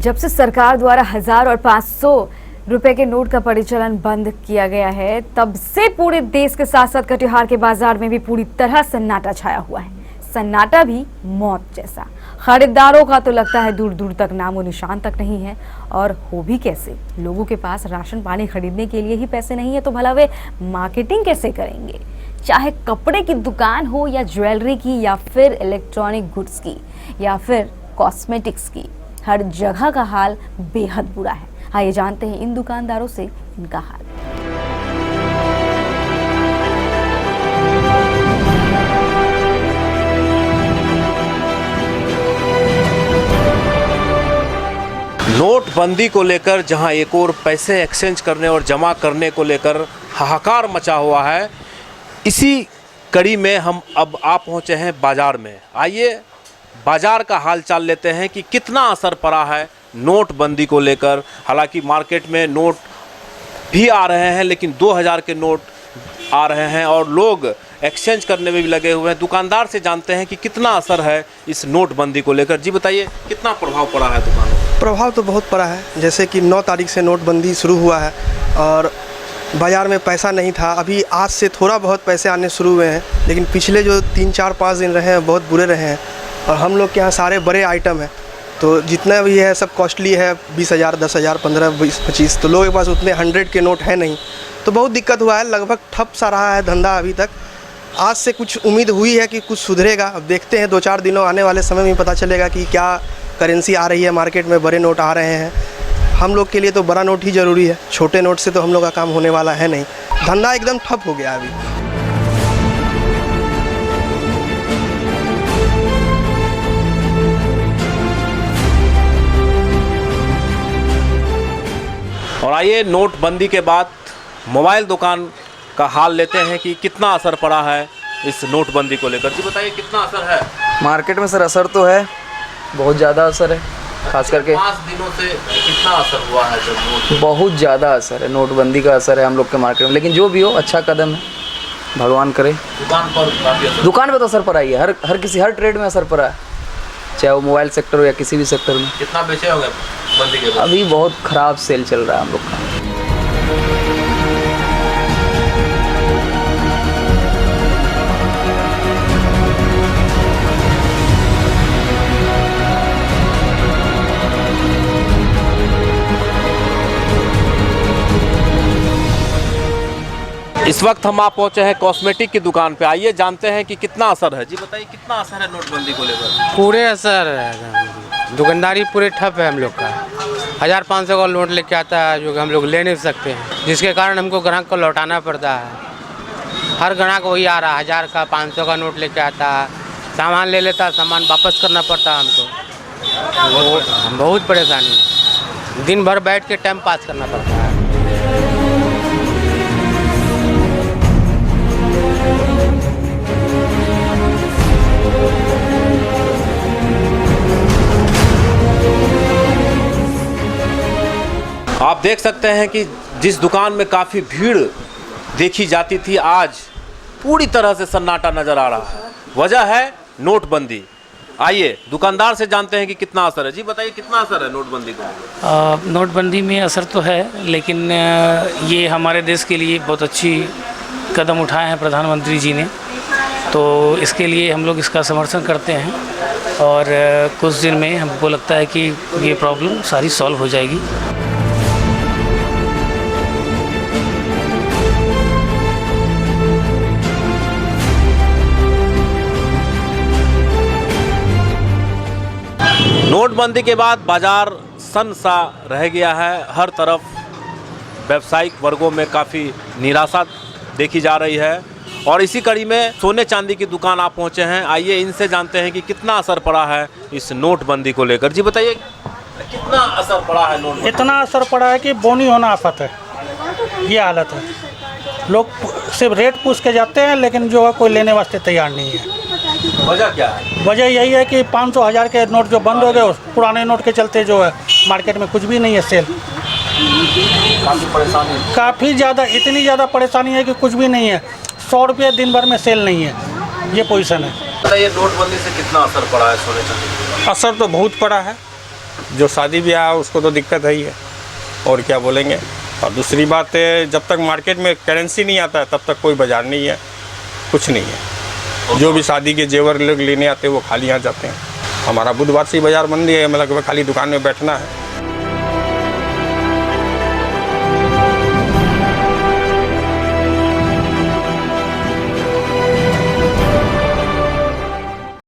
जब से सरकार द्वारा 1000 और 500 रुपए के नोट का परिचालन बंद किया गया है, तब से पूरे देश के साथ साथ कटिहार के बाजार में भी पूरी तरह सन्नाटा छाया हुआ है। सन्नाटा भी मौत जैसा। खरीदारों का तो लगता है दूर दूर तक नामो निशान तक नहीं है। और हो भी कैसे? लोगों के पास राशन पानी खरीदने के लिए ही पैसे नहीं है तो भला वे मार्केटिंग कैसे करेंगे? चाहे कपड़े की दुकान हो या ज्वेलरी की या फिर इलेक्ट्रॉनिक गुड्स की या फिर कॉस्मेटिक्स की, हर जगह का हाल बेहद बुरा है। आइए जानते हैं इन दुकानदारों से इनका हाल। नोटबंदी को लेकर जहां एक और पैसे एक्सचेंज करने और जमा करने को लेकर हाहाकार मचा हुआ है, इसी कड़ी में हम अब आ पहुंचे हैं बाजार में। आइए बाजार का हाल चाल लेते हैं कि कितना असर पड़ा है नोटबंदी को लेकर। हालांकि मार्केट में नोट भी आ रहे हैं, लेकिन 2000 के नोट आ रहे हैं और लोग एक्सचेंज करने में भी लगे हुए हैं। दुकानदार से जानते हैं कि कितना असर है इस नोटबंदी को लेकर। जी बताइए, कितना प्रभाव पड़ा है दुकानों पर? प्रभाव तो बहुत पड़ा है। जैसे कि 9 तारीख से नोटबंदी शुरू हुआ है और बाज़ार में पैसा नहीं था। अभी आज से थोड़ा बहुत पैसे आने शुरू हुए हैं, लेकिन पिछले जो 3-4-5 दिन रहे हैं बहुत बुरे रहे हैं। और हम लोग के यहाँ सारे बड़े आइटम हैं, तो जितना भी है सब कॉस्टली है। 20,000, 10,000, 15, 20, 25, तो लोगों के पास उतने 100 के नोट है नहीं, तो बहुत दिक्कत हुआ है। लगभग ठप सा रहा है धंधा अभी तक। आज से कुछ उम्मीद हुई है कि कुछ सुधरेगा। अब देखते हैं 2-4 दिनों आने वाले समय में पता चलेगा कि क्या करेंसी आ रही है मार्केट में, बड़े नोट आ रहे हैं। हम लोग के लिए तो बड़ा नोट ही ज़रूरी है, छोटे नोट से तो हम लोग का काम होने वाला है नहीं। धंधा एकदम ठप हो गया अभी। और आइए नोटबंदी के बाद मोबाइल दुकान का हाल लेते हैं कि कितना असर पड़ा है इस नोटबंदी को लेकर। जी बताइए, कितना असर है मार्केट में? सर असर तो है, बहुत ज़्यादा असर है। खास करके 5 दिनों से कितना असर हुआ है जब नोट? बहुत ज़्यादा असर है, नोटबंदी का असर है हम लोग के मार्केट में। लेकिन जो भी हो, अच्छा कदम है, भगवान करे। दुकान पर काफ़ी असर? दुकान पे तो असर पड़ा ही है। हर ट्रेड में असर पड़ा है, चाहे वो मोबाइल सेक्टर हो या किसी भी सेक्टर में। कितना बेचे होंगे बंदी के बाद? अभी बहुत ख़राब सेल चल रहा है हम लोग का। इस वक्त हम आप पहुंचे हैं कॉस्मेटिक की दुकान पे। आइए जानते हैं कि कितना असर है। जी बताइए, कितना असर है नोटबंदी को लेकर? पूरे असर है, दुकानदारी पूरे ठप है हम लोग का। 1500 का नोट लेके आता है जो कि हम लोग ले नहीं सकते हैं, जिसके कारण हमको ग्राहक को लौटाना पड़ता है। हर ग्राहक वही आ रहा है, 1000 का 500 का नोट लेके आता है, सामान ले लेता है, सामान वापस करना पड़ता है हमको। बहुत परेशानी है, दिन भर बैठ के टाइम पास करना पड़ता है। आप देख सकते हैं कि जिस दुकान में काफ़ी भीड़ देखी जाती थी, आज पूरी तरह से सन्नाटा नज़र आ रहा है। वजह है नोटबंदी। आइए दुकानदार से जानते हैं कि कितना असर है। जी बताइए, कितना असर है नोटबंदी को? नोटबंदी में असर तो है, लेकिन ये हमारे देश के लिए बहुत अच्छी कदम उठाए हैं प्रधानमंत्री जी ने, तो इसके लिए हम लोग इसका समर्थन करते हैं। और कुछ दिन में हमको लगता है कि ये प्रॉब्लम सारी सॉल्व हो जाएगी। नोटबंदी के बाद बाजार सन सा रह गया है। हर तरफ व्यावसायिक वर्गों में काफ़ी निराशा देखी जा रही है। और इसी कड़ी में सोने चांदी की दुकान आप पहुंचे हैं। आइए इनसे जानते हैं कि कितना असर पड़ा है इस नोटबंदी को लेकर। जी बताइए, कितना असर पड़ा है नोटबंदी? इतना असर पड़ा है कि बोनी होना आफत है, ये हालत है। लोग सिर्फ रेट पूछ के जाते हैं, लेकिन जो है कोई लेने वास्ते तैयार नहीं है। वजह क्या है? वजह यही है कि 500 1000 के नोट जो बंद हो गए, उस पुराने नोट के चलते जो है मार्केट में कुछ भी नहीं है सेल। काफ़ी परेशानी, काफ़ी ज़्यादा, इतनी ज़्यादा परेशानी है कि कुछ भी नहीं है। 100 रुपये दिन भर में सेल नहीं है, ये पोजीशन है। बताइए, नोटबंदी से कितना असर पड़ा है सोने चांदी? असर तो बहुत पड़ा है। जो शादी ब्याह है उसको तो दिक्कत है ही है, और क्या बोलेंगे। और दूसरी बात है, जब तक मार्केट में करेंसी नहीं आता है तब तक कोई बाज़ार नहीं है, कुछ नहीं है। जो भी शादी के जेवर लोग लेने आते हैं वो खाली यहाँ जाते हैं। हमारा बुधवार से ही बाज़ार बंद है, मतलब खाली दुकान में बैठना है।